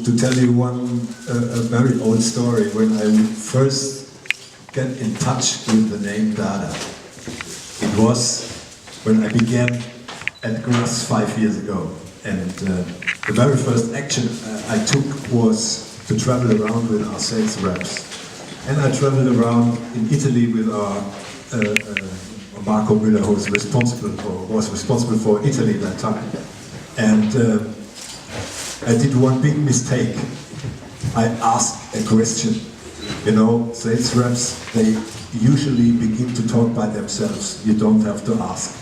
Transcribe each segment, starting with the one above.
to tell you one a very old story. When I first get in touch with the name Dada, it was when I began at Grass 5 years ago. And the very first action I took was to travel around with our sales reps. And I traveled around in Italy with our Marco Müller, who was responsible for Italy that time. And I did one big mistake. I asked a question. You know, sales reps, they usually begin to talk by themselves. You don't have to ask.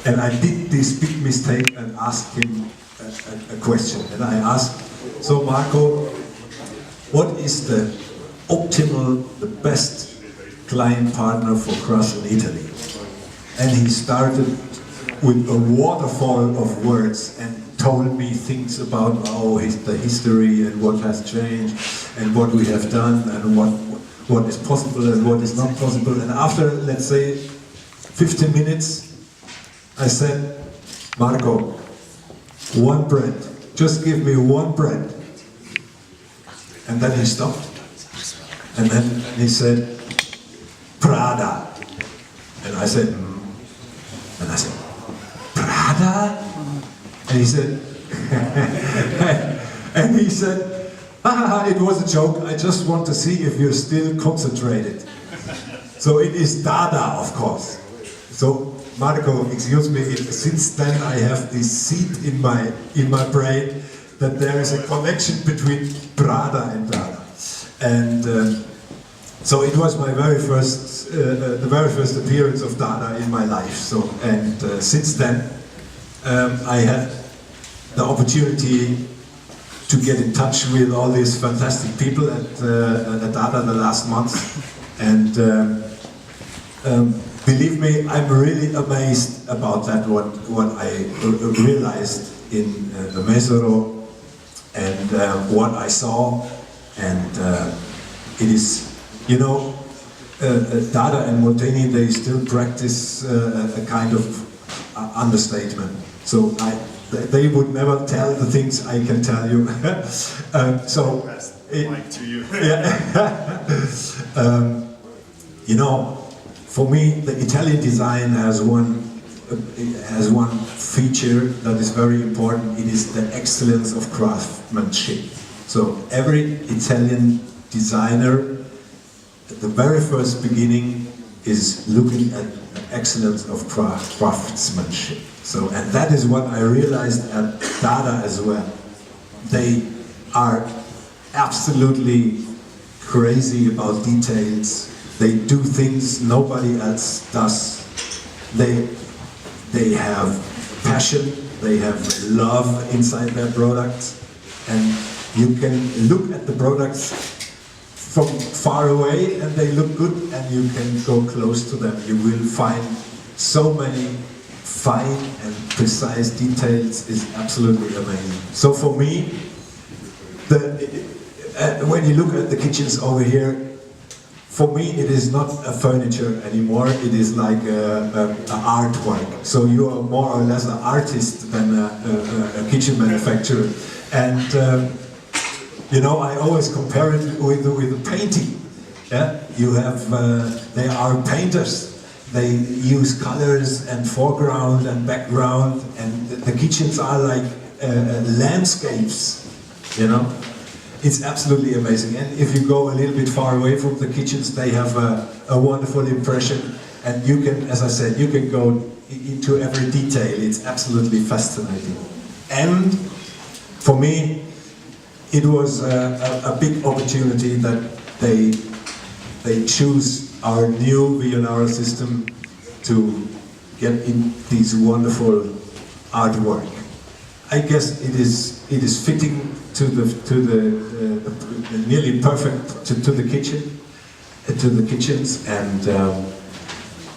And I did this big mistake and asked him a question. And I asked, so Marco, what is the optimal, the best client partner for Crush in Italy? And he started with a waterfall of words and told me things about the history and what has changed and what we have done and what is possible and what is not possible. And after, let's say, 15 minutes, I said, Marco, one bread, just give me one bread. And then he stopped. And then he said, Prada. And I said, Prada? And he said, it was a joke, I just want to see if you're still concentrated. So it is Dada, of course. So Marco, excuse me, since then I have this seed in my brain that there is a connection between Prada and Dada. And so it was my very first, the very first appearance of Dada in my life. So, and since then, I had the opportunity to get in touch with all these fantastic people at Dada the last month. And believe me, I'm really amazed about that, what I realized in the Mesero and what I saw. And it is, you know, Dada and Molteni, they still practice a kind of understatement. So they would never tell the things I can tell you. Like to you. You know, for me, the Italian design has one feature that is very important. It is the excellence of craftsmanship. So every Italian designer, at the very first beginning, is looking at the excellence of craftsmanship. So, and that is what I realized at Dada as well. They are absolutely crazy about details. They do things nobody else does. They have passion, they have love inside their products, and you can look at the products from far away and they look good, and you can go close to them. You will find so many fine and precise details. Is absolutely amazing. So for me, when you look at the kitchens over here, for me it is not a furniture anymore, it is like an artwork. So you are more or less an artist than a kitchen manufacturer. And you know, I always compare it with a painting. Yeah? You have, they are painters. They use colors and foreground and background, and the kitchens are like landscapes, you know? It's absolutely amazing. And if you go a little bit far away from the kitchens, they have a wonderful impression. And you can, as I said, you can go into every detail. It's absolutely fascinating. And for me, it was a big opportunity that they choose our new Vionaro system to get in these wonderful artwork. I guess it is fitting to the nearly perfect to the kitchens, and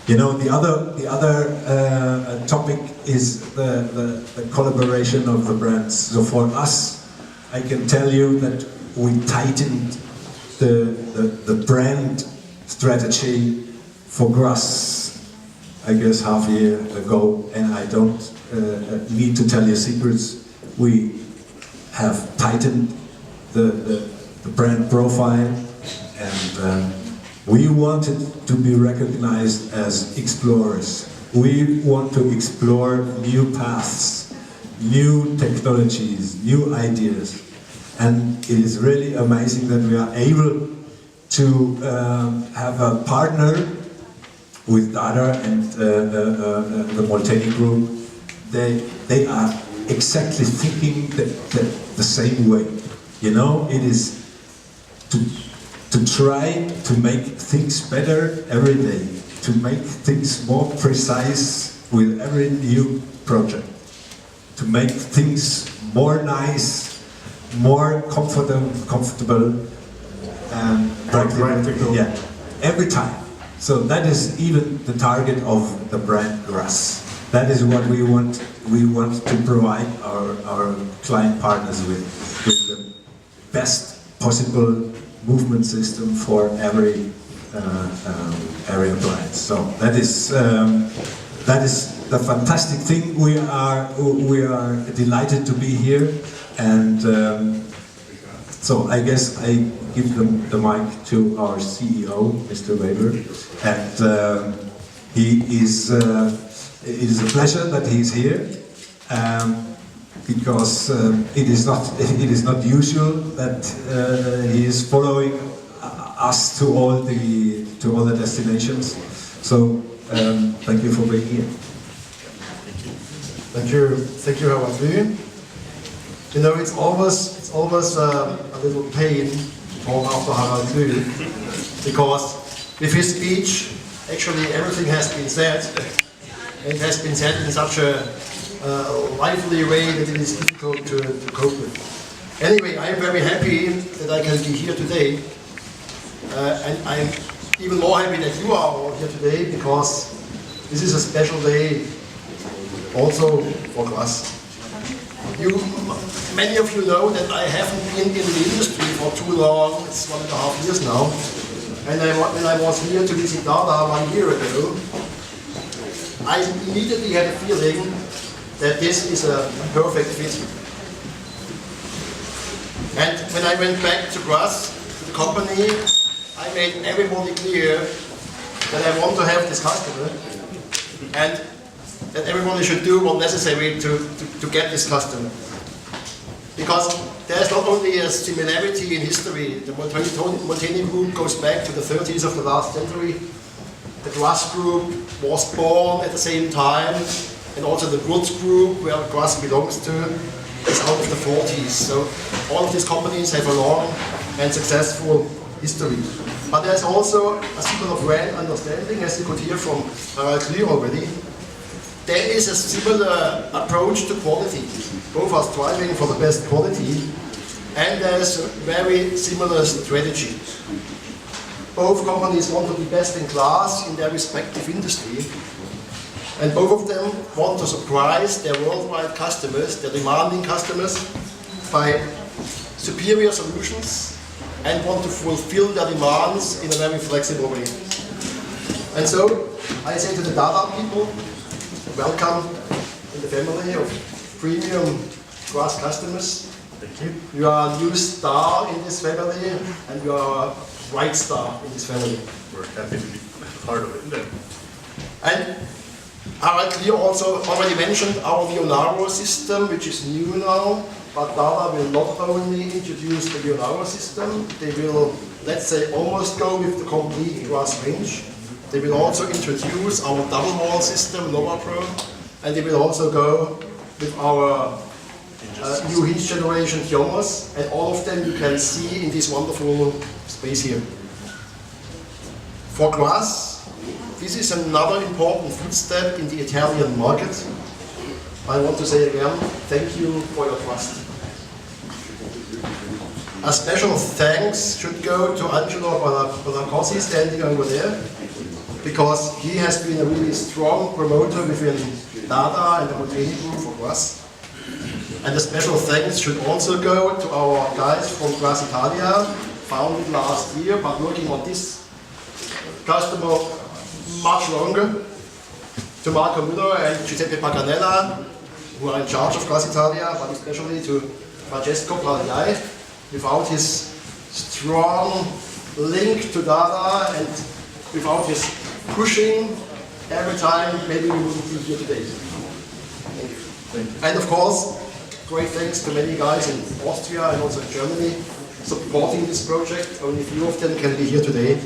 you know, the other topic is the collaboration of the brands. So for us, I can tell you that we tightened the brand strategy for Grass, I guess half a year ago, and I don't need to tell you secrets. We have tightened the brand profile, and we wanted to be recognized as explorers. We want to explore new paths, new technologies, new ideas, and it is really amazing that we are able to have a partner with Dada and the Molteni group. They are exactly thinking the same way. You know, it is to try to make things better every day, to make things more precise with every new project, to make things more nice, more comfortable and practical. Yeah, every time. So that is even the target of the brand Grass. That is what we want. We want to provide our client partners with the best possible movement system for every appliance. So that is the fantastic thing. We are delighted to be here, and so I guess I give the mic to our CEO, Mr. Weber, and it is a pleasure that he's here, because it is not usual that he is following us to all the destinations. So thank you for being here. Thank you, Howard. You know, it's always a little pain to talk after Harald Klü, because with his speech, actually everything has been said, and it has been said in such a lively way that it is difficult to cope with. Anyway, I am very happy that I can be here today, and I'm even more happy that you are all here today, because this is a special day also for us. Many of you know that I haven't been in the industry for too long. It's 1.5 years now. And when I was here to visit Dada 1 year ago, I immediately had a feeling that this is a perfect fit. And when I went back to Grass, to the company, I made everybody clear that I want to have this customer, and that everybody should do what's necessary to get this customer. Because there's not only a similarity in history. The Molteni group goes back to the 30s of the last century. The Grass group was born at the same time, and also the Woods group, where Grass belongs to, is out of the 40s. So all of these companies have a long and successful history. But there's also a similar brand understanding, as you could hear from Harald Klü already. There is a similar approach to quality. Both are striving for the best quality, and there's a very similar strategy. Both companies want to be best in class in their respective industry, and both of them want to surprise their worldwide customers, their demanding customers, by superior solutions, and want to fulfill their demands in a very flexible way. And so, I say to the Dada people, welcome in the family of premium Grass customers. Thank you. You are a new star in this family, and you are a bright star in this family. We're happy to be part of it. And Harald Klü also already mentioned our Vionaro system, which is new now, but Dada will not only introduce the Vionaro system, they will, let's say, almost go with the complete Grass range. They will also introduce our double wall system, Nova Pro, and they will also go with our new heat generation Thiomos, and all of them you can see in this wonderful space here. For Grass, this is another important footstep in the Italian market. I want to say again, thank you for your trust. A special thanks should go to Angelo Bonaccorsi, standing over there, because he has been a really strong promoter within Dada and the Molteni group for Grass. And a special thanks should also go to our guys from Grass Italia, founded last year, but working on this customer much longer, to Marco Müller and Giuseppe Paganella, who are in charge of Grass Italia, but especially to Francesco Pagliai, without his strong link to Dada and without his pushing every time, maybe we wouldn't be here today. Thank you. And of course, great thanks to many guys in Austria and also in Germany supporting this project. Only a few of them can be here today,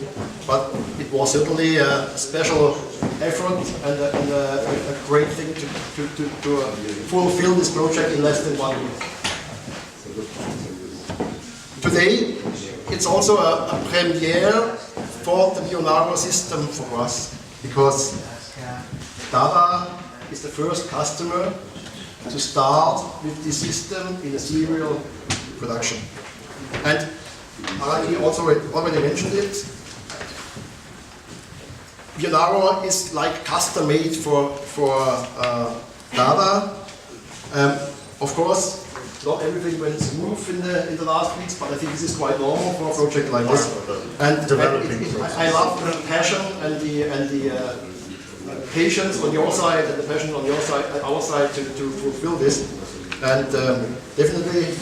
but it was certainly a special effort and a great thing to fulfill this project in less than 1 week. Today, it's also a premiere for the Vionaro system for us, because Dada is the first customer to start with this system in a serial production. And I also already mentioned it. Vionaro is like custom made for Dada. Of course, not everything went smooth in the last weeks, but I think this is quite normal for a project like this. And I love the passion and the patience on your side and the passion on your side, our side to fulfill this. And definitely,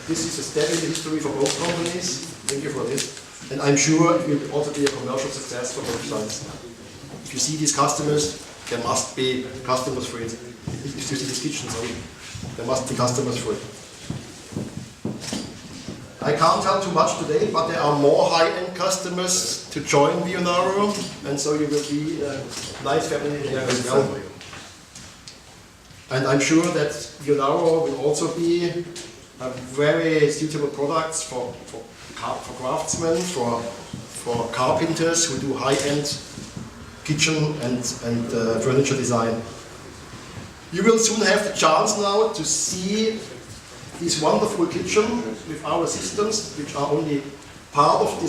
this is a step in the history for both companies. Thank you for this. And I'm sure it will also be a commercial success for both sides. If you see these customers, there must be customers for it. If you see this kitchen, sorry, there must be customers for it. I can't tell too much today, but there are more high-end customers to join Vionaro, and so you will be a nice family here as well. And I'm sure that Vionaro will also be a very suitable products for craftsmen, for carpenters who do high-end kitchen and furniture design. You will soon have the chance now to see this wonderful kitchen with our systems, which are only part of this